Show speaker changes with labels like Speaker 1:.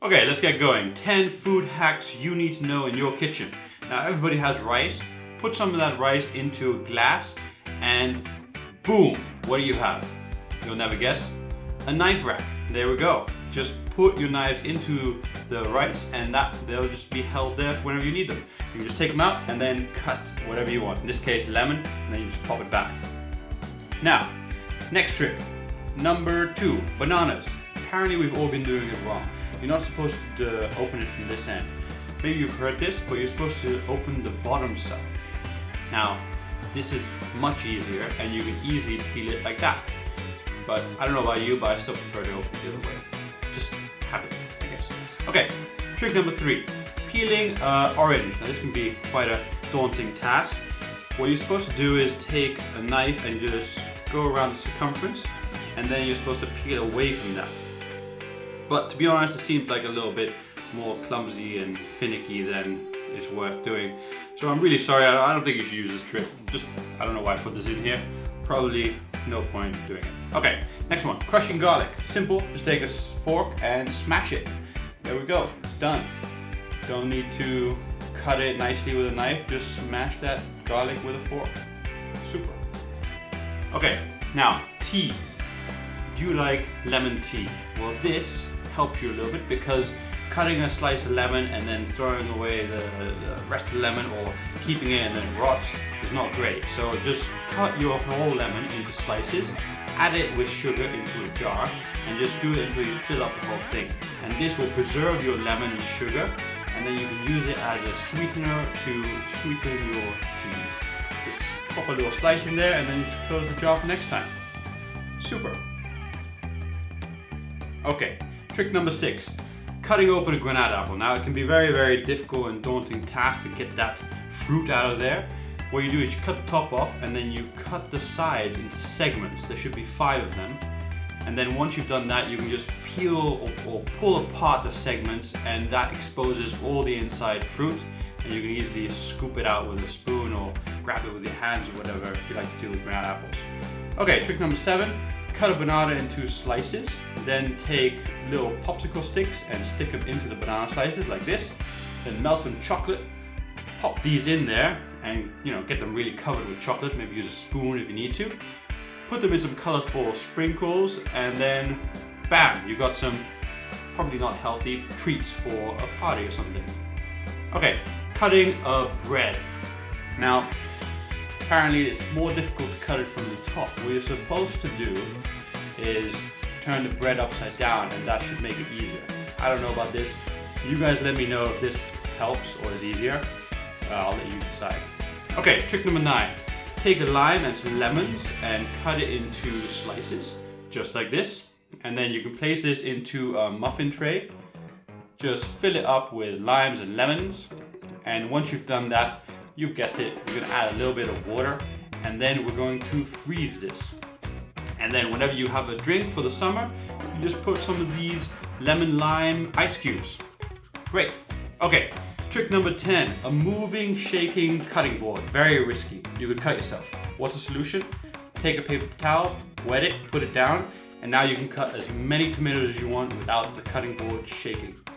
Speaker 1: Okay, let's get going. 10 food hacks you need to know in your kitchen. Now everybody has rice. Put some of that rice into a glass and boom, what do you have? You'll never guess. A knife rack. There we go. Just put your knives into the rice and they'll just be held there for whenever you need them. You can just take them out and then cut whatever you want. In this case, lemon, and then you just pop it back. Now, next trick. Number 2, bananas. Apparently we've all been doing it wrong. You're not supposed to open it from this end. Maybe you've heard this, but you're supposed to open the bottom side. Now, this is much easier and you can easily peel it like that. But I don't know about you, but I still prefer to open it the other way. Just habit, I guess. Okay, trick number 3. Peeling orange. Now this can be quite a daunting task. What you're supposed to do is take a knife and just go around the circumference, and then you're supposed to peel away from that. But to be honest, it seems like a little bit more clumsy and finicky than it's worth doing. So I'm really sorry, I don't think you should use this trick. I don't know why I put this in here. Probably no point doing it. Okay, next one, crushing garlic. Simple, just take a fork and smash it. There we go, done. Don't need to cut it nicely with a knife, just smash that garlic with a fork. Super. Okay, now tea. Do you like lemon tea? Well, this helps you a little bit because cutting a slice of lemon and then throwing away the rest of the lemon or keeping it and then it rots is not great. So just cut your whole lemon into slices, add it with sugar into a jar, and just do it until you fill up the whole thing. And this will preserve your lemon and sugar, and then you can use it as a sweetener to sweeten your teas. Just pop a little slice in there and then just close the jar for next time. Super. Okay, trick number 6. Cutting open a granite apple. Now it can be very, very difficult and daunting task to get that fruit out of there. What you do is you cut the top off and then you cut the sides into segments. There should be 5 of them. And then once you've done that, you can just peel or pull apart the segments, and that exposes all the inside fruit. And you can easily scoop it out with a spoon or grab it with your hands or whatever you like to do with granite apples. Okay, trick number 7. Cut a banana into slices, then take little popsicle sticks and stick them into the banana slices like this. Then melt some chocolate, pop these in there and get them really covered with chocolate. Maybe use a spoon if you need to. Put them in some colorful sprinkles and then bam, you got some probably not healthy treats for a party or something. Okay, cutting a bread. Now, apparently it's more difficult to cut it from the top. What you're supposed to do is turn the bread upside down, and that should make it easier. I don't know about this. You guys let me know if this helps or is easier. I'll let you decide. Okay, trick number 9. Take a lime and some lemons and cut it into slices, just like this. And then you can place this into a muffin tray. Just fill it up with limes and lemons. And once you've done that, you've guessed it, you're gonna add a little bit of water, and then we're going to freeze this. And then whenever you have a drink for the summer, you just put some of these lemon lime ice cubes. Great. Okay, trick number 10, a moving, shaking cutting board. Very risky. You could cut yourself. What's the solution? Take a paper towel, wet it, put it down, and now you can cut as many tomatoes as you want without the cutting board shaking.